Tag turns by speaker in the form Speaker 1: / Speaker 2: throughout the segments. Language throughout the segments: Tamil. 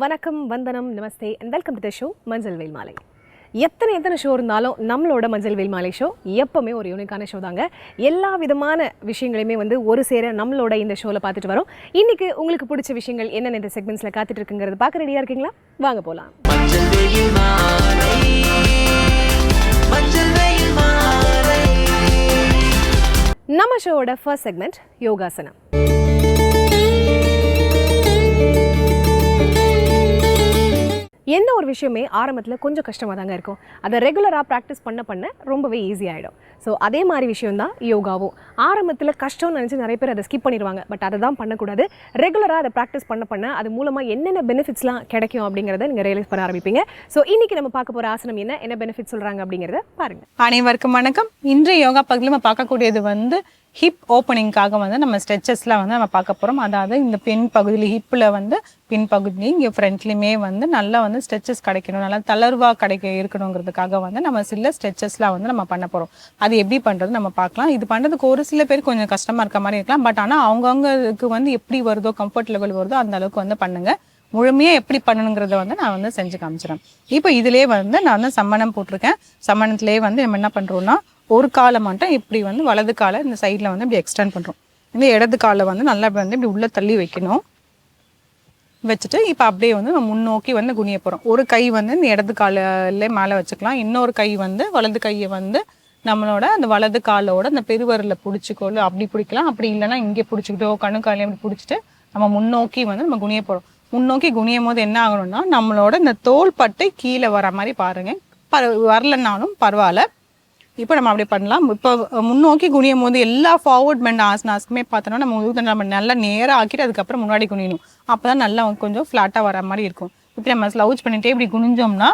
Speaker 1: வணக்கம், வந்தனம், நமஸ்தே and welcome to the show மஞ்சள் வெயில் மாலை. எத்தனை ஷோ இருந்தாலும் நம்மளோட மஞ்சள் வெயில் மாலை ஷோ எப்பவுமே ஒரு யூனிக்கான ஷோ தாங்க. எல்லா விதமான விஷயங்களையுமே ஒரு சேர நம்மளோட இந்த ஷோவில் பார்த்துட்டு வரோம். இன்னைக்கு உங்களுக்கு பிடிச்ச விஷயங்கள் என்னென்ன இந்த செக்மெண்ட்ஸில் காத்துட்டு இருக்குங்கிறது பார்க்க ரெடியாக இருக்கீங்களா? வாங்க போகலாம். நம்ம ஷோவோட ஃபர்ஸ்ட் செக்மெண்ட் யோகாசனம். எந்த ஒரு விஷயமே ஆரம்பத்தில் கொஞ்சம் கஷ்டமாக தாங்க இருக்கும். அதை ரெகுலராக ப்ராக்டிஸ் பண்ண ரொம்பவே ஈஸியாகிடும். ஸோ அதே மாதிரி விஷயம்தான் யோகாவும். ஆரம்பத்தில் கஷ்டம்னு நினச்சி நிறைய பேர் அதை ஸ்கிப் பண்ணிடுவாங்க. பட் அதை தான் பண்ணக்கூடாது. ரெகுலராக அதை ப்ராக்டிஸ் பண்ண அது மூலமாக என்னென்ன பெனிஃபிட்ஸ்லாம் கிடைக்கும் அப்படிங்கிறத நீங்கள் ரியலைஸ் பண்ண ஆரம்பிப்பீங்க. ஸோ இன்றைக்கி நம்ம பார்க்க போகிற ஆசனம் என்ன பெனிஃபிட்ஸ் சொல்கிறாங்க அப்படிங்கிறத பாருங்கள்.
Speaker 2: அனைவருக்கும் வணக்கம். இன்றைய யோகா பகுதியில் நம்ம பார்க்கக்கூடியது ஹிப் ஓப்பனிங்காக நம்ம ஸ்ட்ரெச்சஸ்லாம் நம்ம பார்க்க போகிறோம். அதாவது இந்த பின் பகுதியில் ஹிப்பில் பின் பகுதியிலையும் இங்கே ஃப்ரண்ட்லேயுமே நல்லா ஸ்ட்ரெச்சஸ் கிடைக்கணும், நல்லா தளர்வாக இருக்கணுங்கிறதுக்காக நம்ம சில ஸ்ட்ரெச்சஸ்லாம் நம்ம பண்ண போகிறோம். அது எப்படி பண்ணுறது நம்ம பார்க்கலாம். இது பண்ணுறதுக்கு ஒரு சில பேர் கொஞ்சம் கஷ்டமாக இருக்க மாதிரி இருக்கலாம். பட் ஆனால் அவங்கவுங்களுக்கு எப்படி வருதோ, கம்ஃபர்ட் லெவல் வருதோ அந்த அளவுக்கு பண்ணுங்கள். முழுமையாக எப்படி பண்ணணுங்கிறத நான் செஞ்சு காமிச்சிடறேன். இப்போ இதிலே நான் சம்மணம் போட்டிருக்கேன். சம்மணத்துலேயே நம்ம என்ன பண்ணுறோன்னா, ஒரு காலை மட்டும் இப்படி வலது காலை இந்த சைடில் இப்படி எக்ஸ்டெண்ட் பண்ணுறோம். இந்த இடது காலை நல்லா இப்படி உள்ளே தள்ளி வைக்கணும். வச்சுட்டு இப்போ அப்படியே நம்ம முன்னோக்கி குனிய போகிறோம். ஒரு கை இந்த இடது காலில் மேலே வச்சுக்கலாம். இன்னொரு கை வலது கையை நம்மளோட அந்த வலது காலோட அந்த பெருவரில் பிடிச்சிக்கோள் அப்படி பிடிக்கலாம். அப்படி இல்லைன்னா இங்கே பிடிச்சிக்கிட்டோ கணுக்காலையும் இப்படி பிடிச்சிட்டு நம்ம முன்னோக்கி நம்ம குனிய போகிறோம். முன்னோக்கி குனியும் போது என்ன ஆகணும்னா, நம்மளோட இந்த தோள் பட்டை கீழே வர மாதிரி பாருங்கள். வரலன்னாலும் பரவாயில்ல. இப்போ நம்ம அப்படி பண்ணலாம். இப்போ முன்னோக்கி குனியும் போது எல்லா ஃபார்வர்ட் பெண்ட் ஆசனாஸ்க்குமே பார்த்தோன்னா நம்ம நல்லா நேராக ஆக்கிட்டு அதுக்கப்புறம் முன்னாடி குனியணும். அப்போ தான் நல்லா கொஞ்சம் ஃப்ளாட்டாக வர மாதிரி இருக்கும். இப்போ நம்ம ஸ்லவுச் பண்ணிகிட்டே இப்படி குனிஞ்சோம்னா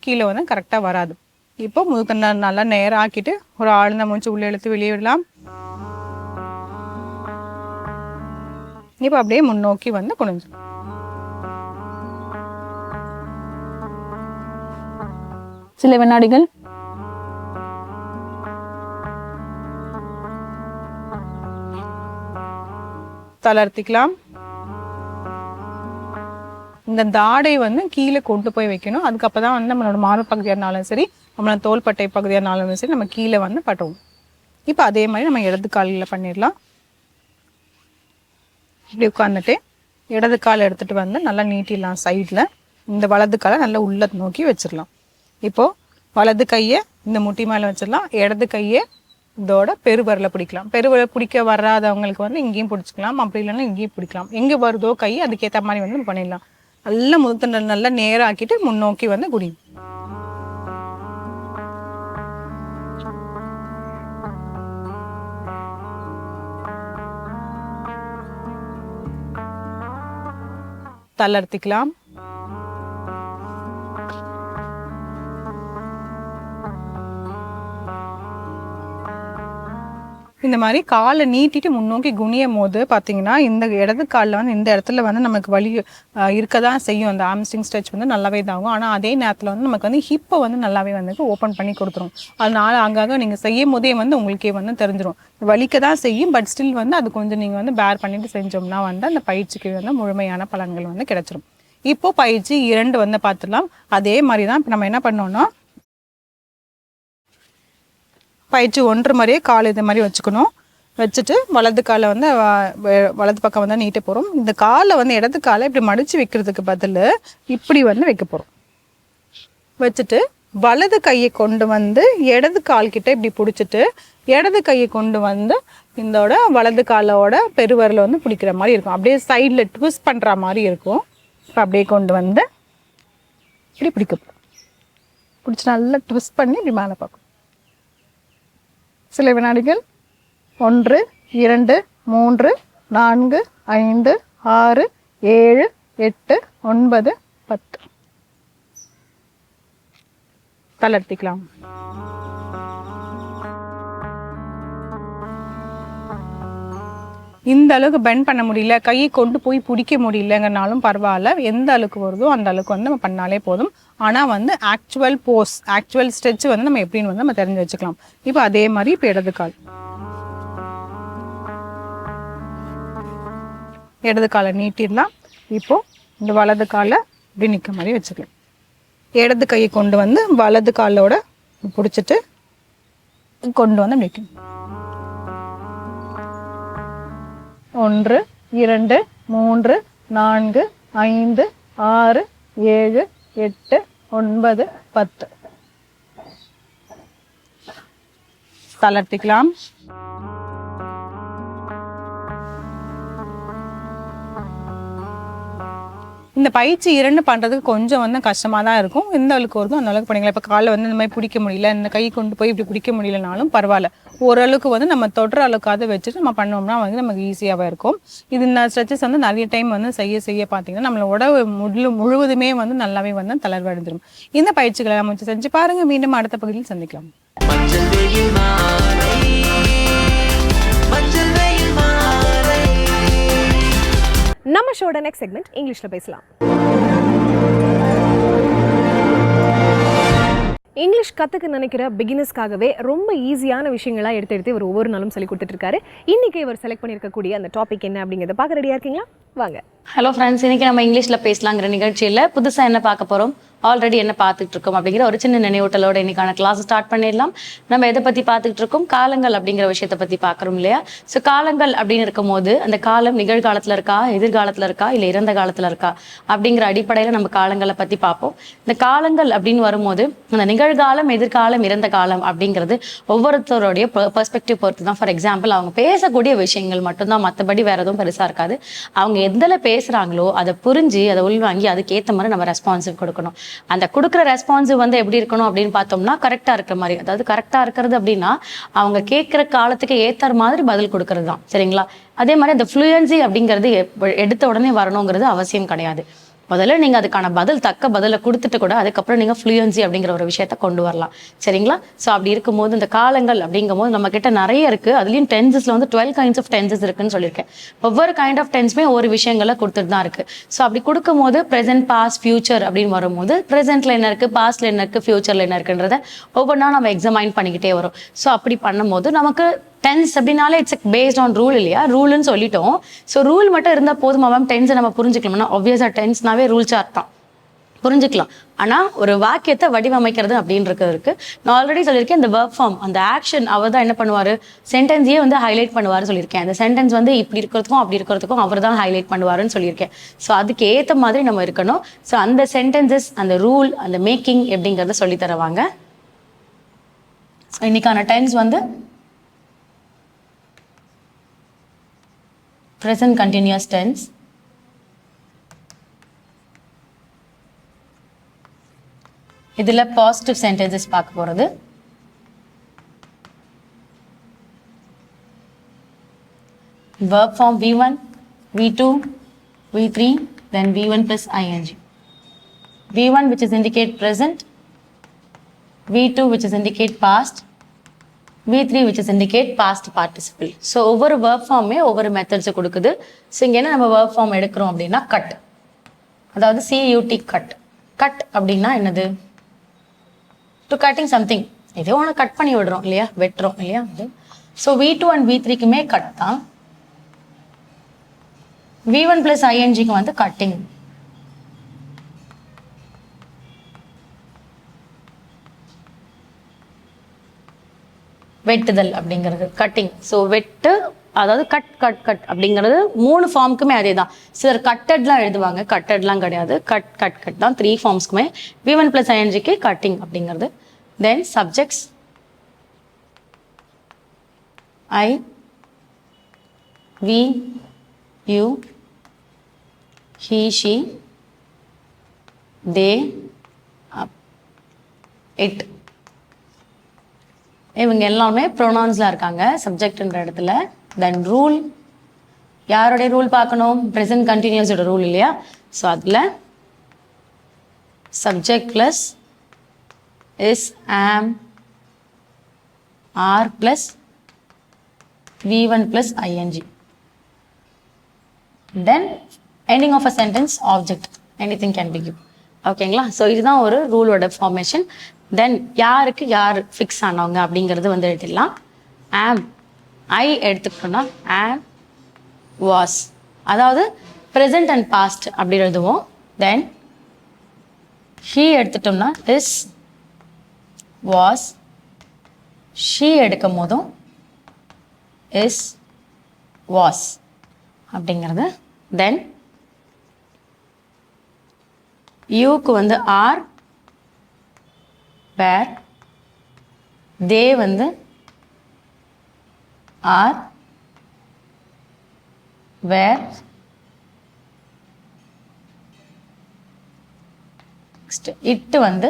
Speaker 2: கீழே கரெக்டாக வராது. இப்போ முதுகை நல்லா நேராக ஆக்கிட்டு ஒரு ஆழ்ந்த மூச்சு உள்ளே இழுத்து வெளியே விடலாம். இப்போ அப்படியே முன்னோக்கி குனிஞ்சோம். சில வினாடிகள். தளர்த்திக்கலாம். இந்த தாடை கீழே கொண்டு போய் வைக்கணும். அதுக்கப்புறம் நம்மளோட மார்பு பகுதியாக இருந்தாலும் சரி, நம்மளோட தோள்பட்டை பகுதியாக இருந்தாலும் சரி, நம்ம கீழே பட்டுவோம். இப்போ அதே மாதிரி நம்ம இடது காலில் பண்ணிடலாம். இப்படி உட்காந்துட்டு இடது காலை எடுத்துகிட்டு நல்லா நீட்டிடலாம் சைடில். இந்த வலது காலை நல்லா உள்ள நோக்கி வச்சிடலாம். இப்போது வலது கையை இந்த முட்டி மேலே வச்சிடலாம். இடது கையை இதோட பெருவரில் பிடிக்கலாம். பெருவரில் பிடிக்க வராதவங்களுக்கு இங்கேயும் பிடிச்சிக்கலாம். அப்படி இல்லைன்னா இங்கேயும் பிடிக்கலாம். எங்கே வருதோ கை அதுக்கேற்ற மாதிரி பண்ணிடலாம். நல்லா முதுத்தண்டல் நல்லா நேராக ஆக்கிட்டு முன்னோக்கி குடி. தளர்த்திக்கலாம். இந்த மாதிரி காலை நீட்டிட்டு முன்னோக்கி குனியும் போது பார்த்தீங்கன்னா, இந்த இடது காலில் இந்த இடத்துல நமக்கு வலி இருக்க தான் செய்யும். அந்த ஆம்ஸ்ட்ரிங் ஸ்ட்ரெச் நல்லாவே இதாகும். ஆனால் அதே நேரத்தில் நமக்கு ஹிப்பை நல்லாவே ஓப்பன் பண்ணி கொடுத்துரும். அதனால அங்கங்கே நீங்கள் செய்யும் போதே உங்களுக்கே தெரிஞ்சிடும். வலிக்க தான் செய்யும். பட் ஸ்டில் அது கொஞ்சம் நீங்கள் பேர் பண்ணிட்டு செஞ்சோம்னா அந்த பயிற்சிக்கு முழுமையான பலன்கள் கிடைச்சிரும். இப்போ பயிற்சி 2 பார்த்துடலாம். அதே மாதிரி தான் இப்போ நம்ம என்ன பண்ணோம்னா, பயிற்சி 1 மாதிரியே கால் இது மாதிரி வச்சுக்கணும். வச்சுட்டு வலது காலை வலது பக்கம் நீட்ட போகிறோம். இந்த காலை இடது காலை இப்படி மடித்து வைக்கிறதுக்கு பதில் இப்படி வைக்க போகிறோம். வச்சுட்டு வலது கையை கொண்டு இடது கால் கிட்ட இப்படி பிடிச்சிட்டு இடது கையை கொண்டு இதோட வலது காலோட பெருவரில் பிடிக்கிற மாதிரி இருக்கும். அப்படியே சைடில் ட்விஸ்ட் பண்ணுற மாதிரி இருக்கும். இப்போ அப்படியே கொண்டு இப்படி பிடிக்க போகிறோம். பிடிச்சி நல்லா ட்விஸ்ட் பண்ணி இப்படி மேலே பார்க்கணும். சில வினாடிகள். 1 2 3 4 5 6 7 8 9 10. தளர்த்திக்கலாம். இந்த அளவுக்கு பெண்ட் பண்ண முடியல, கையை கொண்டு போய் பிடிக்க முடியலங்கனாலும் பரவாயில்ல. எந்த அளவுக்கு வருதோ அந்த அளவுக்கு நம்ம பண்ணாலே போதும். ஆனால் ஆக்சுவல் போஸ், ஆக்சுவல் ஸ்ட்ரெச் நம்ம எப்படின்னு நம்ம தெரிஞ்சு வச்சுக்கலாம். இப்போ அதே மாதிரி இப்போ இடது கால் இடது காலை நீட்டிடலாம். இப்போது இந்த வலது காலை இப்படி நிற்க மாதிரி வச்சுக்கலாம். இடது கையை கொண்டு வந்து வலது காலோட பிடிச்சிட்டு கொண்டு வந்து அப்படி வைக்கணும். 1 2 3 4 5 6 7 8 9 10 தளர்த்திக்கலாம். இந்த பயிற்சி 2 பண்ணுறதுக்கு கொஞ்சம் வந்து கஷ்டமாக தான் இருக்கும். எந்த அளவுக்கு வருதோ அந்த அளவுக்கு பண்ணிக்கலாம். இப்போ காலை வந்து இந்த மாதிரி பிடிக்க முடியல, இந்த கை கொண்டு போய் இப்படி பிடிக்க முடியலனாலும் பரவாயில்ல, ஓரளவுக்கு வந்து நம்ம தொடுற அளவுக்காக வச்சுட்டு நம்ம பண்ணோம்னா வந்து நமக்கு ஈஸியாகவே இருக்கும். இது இந்த ஸ்ட்ரெச்சஸ் வந்து நிறைய டைம் வந்து செய்ய பார்த்தீங்கன்னா நம்மளோட உடம்பு முழுவதுமே வந்து நல்லாவே வந்து தளர்வடைந்துடும். இந்த பயிற்சிகளை நம்ம செஞ்சு பாருங்கள். மீண்டும் அடுத்த பகுதியில் சந்திக்கலாம்.
Speaker 1: நம்ம ஷோட நெக்ஸ்ட் செக்மெண்ட் இங்கிலீஷ்ல பேசலாம். இங்கிலீஷ் கற்றுக்க நினைக்கிற பிகினர்ஸ்க்காகவே ரொம்ப ஈஸியான விஷயங்களாக எடுத்து இவர் ஒவ்வொரு நாளும் சொல்லி கொடுத்துட்ருக்காரு. இன்றைக்கி இவர் செலக்ட் பண்ணியிருக்கக்கூடிய அந்த டாபிக் என்ன அப்படிங்கிறத பார்க்க ரெடியாக இருக்கீங்களா? வாங்க.
Speaker 3: ஹலோ ஃப்ரெண்ட்ஸ், இன்றைக்கி நம்ம இங்கிலீஷில் பேசலாங்கிற நிகழ்ச்சியில் புதுசாக என்ன பார்க்க போகிறோம், ஆல்ரெடி என்ன பார்த்துட்டு இருக்கோம் அப்படிங்கிற ஒரு சின்ன நினைவூட்டலோட இன்னைக்கான கிளாஸ் ஸ்டார்ட் பண்ணிடலாம். நம்ம எதை பற்றி பார்த்துட்டு இருக்கோம், காலங்கள் அப்படிங்கிற விஷயத்தை பற்றி பார்க்குறோம் இல்லையா? ஸோ காலங்கள் அப்படின்னு இருக்கும் போது அந்த காலம் நிகழ்காலத்தில் இருக்கா, எதிர்காலத்தில் இருக்கா, இல்லை இறந்த காலத்தில் இருக்கா அப்படிங்கிற அடிப்படையில் நம்ம காலங்களை பற்றி பார்ப்போம். இந்த காலங்கள் அப்படின்னு வரும்போது அந்த நிகழ்காலம், எதிர்காலம், இறந்த காலம் அப்படிங்கிறது ஒவ்வொருத்தருடைய பெர்ஸ்பெக்டிவ் பொறுத்து தான். ஃபார் எக்ஸாம்பிள், அவங்க பேசக்கூடிய விஷயங்கள் மட்டும்தான், மற்றபடி வேறு எதுவும் பெருசாக இருக்காது. அவங்க எதில் பேசுகிறாங்களோ அதை புரிஞ்சு அதை உள்வாங்கி அதுக்கேற்ற மாதிரி நம்ம ரெஸ்பான்சிவ் கொடுக்கணும். அந்த கொடுக்குற ரெஸ்பான்சிவ் வந்து எப்படி இருக்கணும் அப்படின்னு பார்த்தோம்னா கரெக்டாக இருக்கிற மாதிரி. அதாவது கரெக்டாக இருக்கிறது அப்படின்னா அவங்க கேட்குற காலத்துக்கு ஏற்ற மாதிரி பதில் கொடுக்கறது தான். சரிங்களா? அதே மாதிரி அந்த ஃப்ளூயன்சி அப்படிங்கிறது எடுத்த உடனே வரணுங்கிறது அவசியம் கிடையாது. முதல்ல நீங்கள் அதுக்கான தக்க பதிலை கொடுத்துட்டு கூட அதுக்கப்புறம் நீங்கள் ஃப்ளூயன்சி அப்படிங்கிற ஒரு விஷயத்த கொண்டு வரலாம். சரிங்களா? ஸோ அப்படி இருக்கும்போது இந்த காலங்கள் அப்படிங்கும்போது நம்ம கிட்ட நிறைய இருக்குது. அதுலேயும் டென்சஸில் வந்து 12 kinds ஆஃப் டென்சஸ் இருக்குன்னு சொல்லியிருக்கேன். ஒவ்வொரு கைண்ட் ஆஃப் டென்ஸுமே ஒரு விஷயங்களை கொடுத்துட்டு தான் இருக்குது. ஸோ அப்படி கொடுக்கும்போது ப்ரெசென்ட், பாஸ்ட், ஃபியூச்சர் அப்படின்னு வரும்போது ப்ரெசென்ட்டில் என்ன இருக்குது, பாஸ்ட்டில் என்ன இருக்குது, ஃபியூச்சரில் என்ன இருக்குன்றத ஒவ்வொன்றா நம்ம எக்ஸாமைன் பண்ணிக்கிட்டே வரும். ஸோ அப்படி பண்ணும்போது நமக்கு டென்ஸ் அப்படின்னாலே இட்ஸ் பேஸ்ட் ஆன் ரூல் இல்லையா? ரூல்னு சொல்லிட்டோம். ஸோ ரூல் மட்டும் இருந்தால் போதுமா மேம் டென்ஸை நம்ம புரிஞ்சுக்கலாம்னா? ஆப்வியஸாக டென்ஸ்னாவே ரூல் சார்ட் தான், புரிஞ்சுக்கலாம். ஆனால் ஒரு வாக்கியத்தை வடிவமைக்கிறது அப்படின்றது இருக்குது. நான் ஆல்ரெடி சொல்லியிருக்கேன், இந்த ஒர்க் ஃபார்ம், அந்த ஆக்ஷன் அவர் தான் என்ன பண்ணுவார், சென்டென்ஸையே வந்து ஹைலைட் பண்ணுவார் சொல்லியிருக்கேன். அந்த சென்டென்ஸ் வந்து இப்படி இருக்கிறதுக்கும் அப்படி இருக்கிறதுக்கும் அவர் தான் ஹைலைட் பண்ணுவாருன்னு சொல்லியிருக்கேன். ஸோ அதுக்கு ஏற்ற மாதிரி நம்ம இருக்கணும். ஸோ அந்த சென்டென்சஸ், அந்த ரூல், அந்த மேக்கிங் எப்படிங்கிறத சொல்லித்தருவாங்க. இன்னைக்கான டென்ஸ் வந்து present continuous tense, இதில் பாசிட்டிவ் சென்டென்சஸ் பார்க்க போகிறது. verb form V1, V2, V3, then V1 plus ing. V1 which is indicate present, V2 which is indicate past, V3 which is indicate past participle. So ஒவ்வொரு verb ஃபார்மே ஒவ்வொரு மெத்தட்ஸை கொடுக்குது. ஸோ இங்கே என்ன நம்ம verb ஃபார்ம் எடுக்கிறோம் அப்படின்னா கட், அதாவது CUT கட். கட் அப்படின்னா என்னது? டு கட்டிங் சம்திங், ஏதோ ஒன்று கட் பண்ணி விடுறோம் இல்லையா, வெட்டுறோம் இல்லையா அது. ஸோ V2 and V3க்குமே கட் தான். V1 plus INGக்கு வந்து கட்டிங். வெட்டுதல் அப்படிங்கிறது கட்டிங். ஸோ வெட்டு, அதாவது கட் கட் கட் அப்படிங்கிறது 3 ஃபார்முக்குமே அதே தான். சிலர் கட்டட்லாம் எழுதுவாங்க, கட்டட்லாம் கிடையாது, கட் கட் கட் தான் 3 ஃபார்ம்ஸ்க்குமே. V1 plus INGக்கு கட்டிங் அப்படிங்கிறது. தென் subjects I, we, you, he, she, they, it. இவங்க எல்லாமே ப்ரொனவுன்ஸில் இருக்காங்க சப்ஜெக்ட்ன்ற இடத்துல. தென் ரூல், யாருடைய ரூல் பார்க்கணும்? ப்ரெசன்ட் கண்டினியூஸோட ரூல் இல்லையா? ஸோ அதில் subject plus is, am, are plus V1 plus ing. Then ending of a sentence, object, anything can be given. ஓகேங்களா? ஸோ இதுதான் ஒரு ரூலோட ஃபார்மேஷன். தென் யாருக்கு யார் ஃபிக்ஸ் ஆனவங்க அப்படிங்கிறது வந்து எழுதிடலாம். ஆம், ஐ எடுத்துக்கிட்டோம்னா ஆம், வாஸ், அதாவது ப்ரெசன்ட் அண்ட் பாஸ்ட் அப்படி எழுதுவோம். தென் he எடுத்துட்டோம்னா is was, she எடுக்கும் போதும் is was அப்படிங்கிறது. தென் யூக்கு வந்து ஆர் வேர், தே வந்து ஆர் வேர், நெக்ஸ்ட் இட்டு வந்து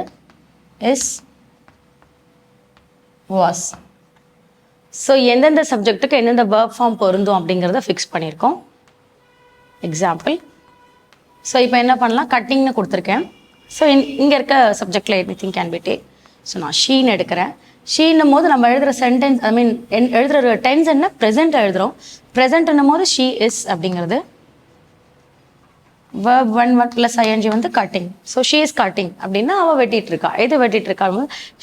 Speaker 3: இஸ் வாஸ். ஸோ எந்தெந்த சப்ஜெக்ட்டுக்கு எந்தெந்த verb ஃபார்ம் பொருந்தும் அப்படிங்கிறத ஃபிக்ஸ் பண்ணியிருக்கோம். எக்ஸாம்பிள், ஸோ இப்போ என்ன பண்ணலாம், கட்டிங்னு கொடுத்துருக்கேன். ஸோ இங்கே இருக்க சப்ஜெக்டில் any thing can be take. So நான் ஷீன்னு எடுக்கிறேன். ஷீன்னும் போது நம்ம எழுதுகிற சென்டென்ஸ் எழுதுகிற டென்ஸ் என்ன, ப்ரெசென்ட் எழுதுகிறோம். ப்ரெசென்ட்னும் போது ஷீ இஸ் அப்படிங்கிறது. verb 1 plus ing வந்து cutting. So she is cutting அப்படின்னா அவள் வெட்டிட்டு இருக்கா. எது வெட்டிட்டு இருக்கா,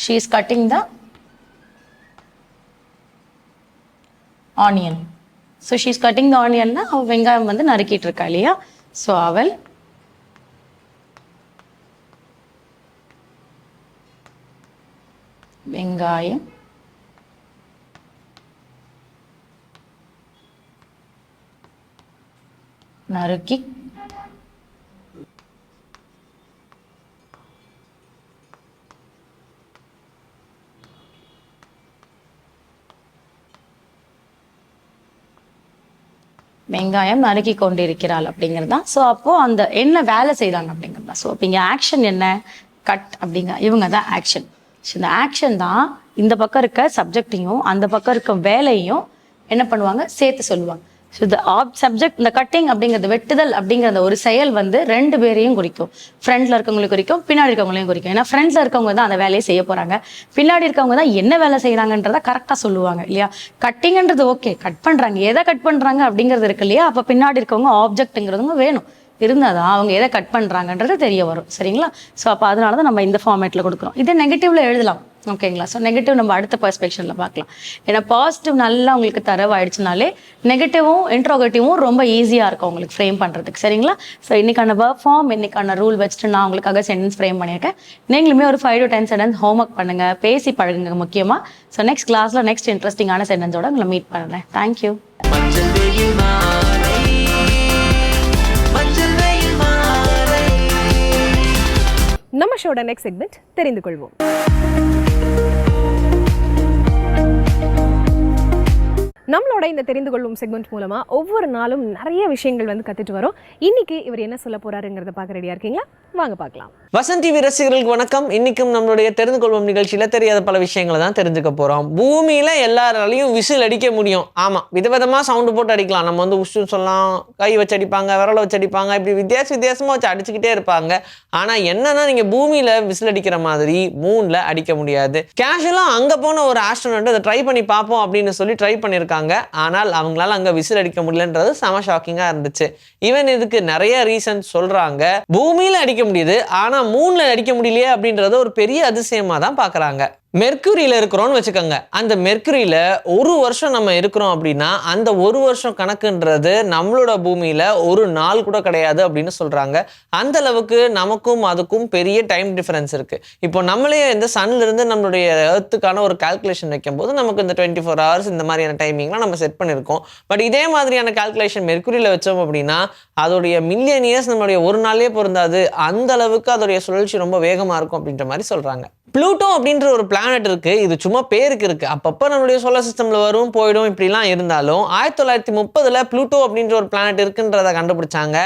Speaker 3: she is cutting the onion. So she is cutting the ஆனியன்னா அவள் வெங்காயம் வந்து நறுக்கிட்டு இருக்கா இல்லையா. ஸோ அவள் வெங்காயம் நறுக்கி வெங்காயம் நறுக்கி கொண்டிருக்கிறாள் அப்படிங்கிறது தான். ஸோ அப்போது அந்த என்ன வேலை செய்கிறாங்க அப்படிங்கிறது தான். ஸோ இப்போ இங்கே ஆக்ஷன் என்ன, கட் அப்படிங்க, இவங்க தான் ஆக்ஷன். ஸோ இந்த ஆக்ஷன் தான் இந்த பக்கம் இருக்க சப்ஜெக்டையும் அந்த பக்கம் இருக்க வேலையும் என்ன பண்ணுவாங்க, சேர்த்து சொல்லுவாங்க. ஸோ இந்த சப்ஜெக்ட், இந்த கட்டிங் அப்படிங்கிறது, வெட்டுதல் அப்படிங்கிற அந்த ஒரு செயல் வந்து ரெண்டு பேரையும் குறிக்கும். ஃப்ரண்ட்ல இருக்கவங்களுக்கு குறிக்கும், பின்னாடி இருக்கவங்களையும் குறிக்கும். ஏன்னா ஃப்ரண்ட்ல இருக்கவங்க தான் அந்த வேலையை செய்ய போறாங்க, பின்னாடி இருக்கவங்க தான் என்ன வேலை செய்யறாங்கன்றத கரெக்டாக சொல்லுவாங்க இல்லையா. கட்டிங்ன்றது ஓகே, கட் பண்றாங்க, எதை கட் பண்றாங்க அப்படிங்கிறது இருக்கு இல்லையா. அப்போ பின்னாடி இருக்கவங்க ஆப்ஜெக்ட்ங்கிறதுங்க வேணும், இருந்தால் தான் அவங்க எதை கட் பண்ணுறாங்கன்றது தெரிய வரும். சரிங்களா. ஸோ அப்போ அதனால தான் நம்ம இந்த ஃபார்மேட்டில் கொடுக்குறோம். இதே நெகட்டிவ்ல எழுதலாம், ஓகேங்களா. ஸோ நெகட்டிவ் நம்ம அடுத்த பெர்ஸ்பெக்ஷனில் பார்க்கலாம். ஏன்னா பாசிட்டிவ் நல்லா உங்களுக்கு தரவாயிடுச்சுனாலே நெகட்டிவும் இன்ட்ரோகேட்டிவும் ரொம்ப ஈஸியாக இருக்கும் உங்களுக்கு ஃப்ரேம் பண்ணுறதுக்கு. சரிங்களா. ஸோ இன்னைக்கான verb ஃபார்ம், இன்னைக்கான ரூல் வச்சுட்டு நான் உங்களுக்காக சென்டென்ஸ் ஃப்ரேம் பண்ணியிருக்கேன். நீங்களுமே ஒரு 5 to 10 சென்டென்ஸ் ஹோம்ஒர்க் பண்ணுங்கள், பேசி பழகுங்க முக்கியமாக. ஸோ நெக்ஸ்ட் கிளாஸில் நெக்ஸ்ட் இன்ட்ரெஸ்டிங்கான சென்டென்ஸோட உங்களை மீட் பண்ணுறேன். தேங்க்யூ.
Speaker 1: நம்ம ஷோட நெக்ஸ்ட் செக்மெண்ட் தெரிந்து கொள்வோம். நம்மளோட இந்த தெரிந்து கொள்ளும் செக்மெண்ட் மூலமா ஒவ்வொரு நாளும் நிறைய விஷயங்கள் வந்து கத்துட்டு வரோம். இன்னைக்கு இவர் என்ன சொல்ல போறாருங்கிறத பார்க்க ரெடியா இருக்கீங்களா? வாங்க பார்க்கலாம்.
Speaker 4: வசந்த் டிவி ரசிகர்களுக்கு வணக்கம். இன்னைக்கும் நம்மளுடைய தெரிந்து கொள்வோம் நிகழ்ச்சியில தெரியாத பல விஷயங்களை தான் தெரிஞ்சுக்க போறோம். பூமியில எல்லாராலையும் விசில் அடிக்க முடியும். ஆமா, விதவிதமா சவுண்டு போட்டு அடிக்கலாம். நம்ம வந்து உஷு சொல்லலாம், கை வச்சு அடிப்பாங்க, விரலை வச்சு அடிப்பாங்க, இப்படி வித்தியாசமா வச்சு அடிச்சுக்கிட்டே இருப்பாங்க. ஆனா என்னன்னா, நீங்க பூமியில விசில் அடிக்கிற மாதிரி மூன்ல அடிக்க முடியாது. கேஷுவலா அங்க போன ஒரு ஆஸ்ட்ரோனட் அதை ட்ரை பண்ணி பார்ப்போம் அப்படின்னு சொல்லி ட்ரை பண்ணியிருக்காங்க. ஆனால் அவங்களால அங்க விசில் அடிக்க முடியலன்றது செம ஷாக்கிங்கா இருந்துச்சு. ஈவன் இதுக்கு நிறைய ரீசன் சொல்றாங்க. பூமியில அடிக்க முடியுது, ஆனா மூன்ல அடிக்க முடியலையே அப்படின்றத ஒரு பெரிய அதிசயமா தான் பாக்குறாங்க. மெர்க்குரியில இருக்கிறோம்னு வச்சுக்கோங்க. அந்த மெர்க்குரியில ஒரு வருஷம் நம்ம இருக்கிறோம் அப்படின்னா அந்த ஒரு வருஷம் கணக்குன்றது நம்மளோட பூமியில ஒரு நாள் கூட கிடையாது அப்படின்னு சொல்றாங்க. அந்த அளவுக்கு நமக்கும் அதுக்கும் பெரிய டைம் டிஃபரன்ஸ் இருக்கு. இப்போ நம்மளே இந்த சன்ல இருந்து நம்மளுடைய எர்த்துக்கான ஒரு கால்குலேஷன் வைக்கும் போது நமக்கு இந்த 24 hours இந்த மாதிரியான டைமிங்லாம் நம்ம செட் பண்ணியிருக்கோம். பட் இதே மாதிரியான கால்குலேஷன் மெர்க்குரியில வச்சோம் அப்படின்னா அதோடைய மில்லியன் இயர்ஸ் நம்மளுடைய ஒரு நாளே பொருந்தாது. அந்த அளவுக்கு அதோடைய சுழற்சி ரொம்ப வேகமா இருக்கும் அப்படின்ற மாதிரி சொல்றாங்க. ப்ளூட்டோ அப்படின்ற ஒரு பிளானட் இருக்கு. இது சும்மா பேருக்கு இருக்கு. அப்பப்போ நம்மளுடைய சோலார் சிஸ்டம்ல வரும் போயிடும் இப்படிலாம் இருந்தாலும் 1930 ப்ளூட்டோ அப்படின்ற ஒரு பிளானட் இருக்குன்றத கண்டுபிடிச்சாங்க.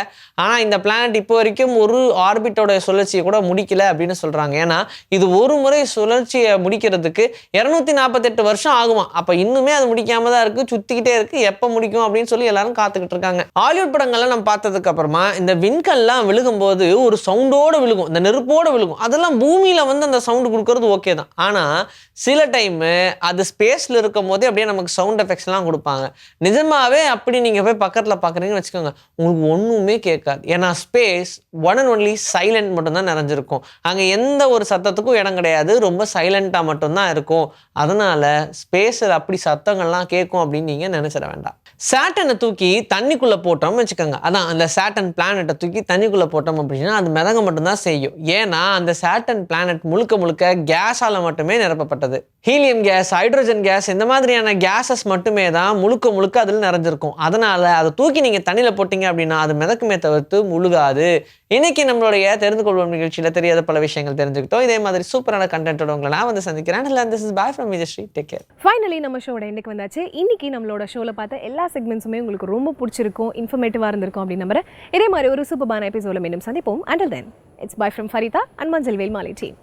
Speaker 4: ஆனா இந்த பிளானட் இப்போ வரைக்கும் ஒரு ஆர்பிட்டோட சுழற்சியை கூட முடிக்கல அப்படின்னு சொல்றாங்க. ஏன்னா இது ஒரு முறை சுழற்சியை முடிக்கிறதுக்கு 248 வருஷம் ஆகுமா. அப்ப இன்னுமே அது முடிக்காம தான் இருக்கு, சுத்திக்கிட்டே இருக்கு. எப்ப முடிக்கும் அப்படின்னு சொல்லி எல்லாரும் காத்துக்கிட்டு இருக்காங்க. ஹாலிவுட் படங்கள்லாம் நம்ம பார்த்ததுக்கு அப்புறமா இந்த விண்கல்லாம் விழுகும் போது ஒரு சவுண்டோட விழுகும், இந்த நெருப்போட விழுகும். அதெல்லாம் பூமியில வந்து அந்த சவுண்ட் கொடுக்கறது ஓகே தான். ஆனால் சில டைமு அது ஸ்பேஸில் இருக்கும் போதே அப்படியே நமக்கு சவுண்ட் எஃபெக்ட்ஸ்லாம் கொடுப்பாங்க. நிஜமாவே அப்படி நீங்கள் போய் பக்கத்தில் பார்க்குறீங்கன்னு வச்சுக்கோங்க, உங்களுக்கு ஒன்றுமே கேட்காது. ஏன்னா space one and only silent மட்டும்தான் நிறைஞ்சிருக்கும். அங்கே எந்த ஒரு சத்தத்துக்கும் இடம் கிடையாது, ரொம்ப சைலண்ட்டாக மட்டும்தான் இருக்கும். அதனால் ஸ்பேஸில் அப்படி சத்தங்கள்லாம் கேட்கும் அப்படின்னு நீங்கள் நினச்சிட வேண்டாம். சேட்டனை தூக்கி தண்ணிக்குள்ளே போட்டோம்னு வச்சுக்கோங்க, அதான் அந்த சேட்டன் பிளானட்டை தூக்கி தண்ணிக்குள்ளே போட்டோம் அப்படின்னா அது மிதங்க மட்டும்தான் செய்யும். ஏன்னா அந்த சேட்டன் பிளானட் முழுக்க முழுக்க கேஸால் மட்டுமே நிரப்பப்பட்டது. ஹீலியம் கேஸ், ஹைட்ரோஜன் கேஸ், இந்த மாதிரியான கேஸஸ் மட்டுமே தான் முழுக்க முழுக்க அதில் நிறைஞ்சிருக்கும். அதனால் அதை தூக்கி நீங்கள் தண்ணியில் போட்டிங்க அப்படின்னா அது மிதக்குமே தவிர்த்து முழுகாது. இன்னைக்கு நம்மளுடைய தெரிந்து கொள்வோம் நிகழ்ச்சியில் தெரியாத பல விஷயங்கள் தெரிஞ்சுக்கிட்டோம். இதே மாதிரி சூப்பரான கண்டென்ட்டோட உங்களை நான் வந்து சந்திக்கிறேன். This is bye from Vijayashree. Take care.
Speaker 1: Finally நம்ம ஷோட எண்டுக்கு வந்தாச்சு. இன்னைக்கு நம்மளோட ஷோவில் பார்த்த எல்லா செக்மெண்ட்ஸுமே உங்களுக்கு ரொம்ப பிடிச்சிருக்கும், இன்ஃபர்மேட்டிவாக இருந்திருக்கும் அப்படின்னு நம்புறேன். இதே மாதிரி ஒரு சூப்பரான எபிசோட மீண்டும் சந்திப்போம். Until then, it's bye from Farita and Manjal Velmali team.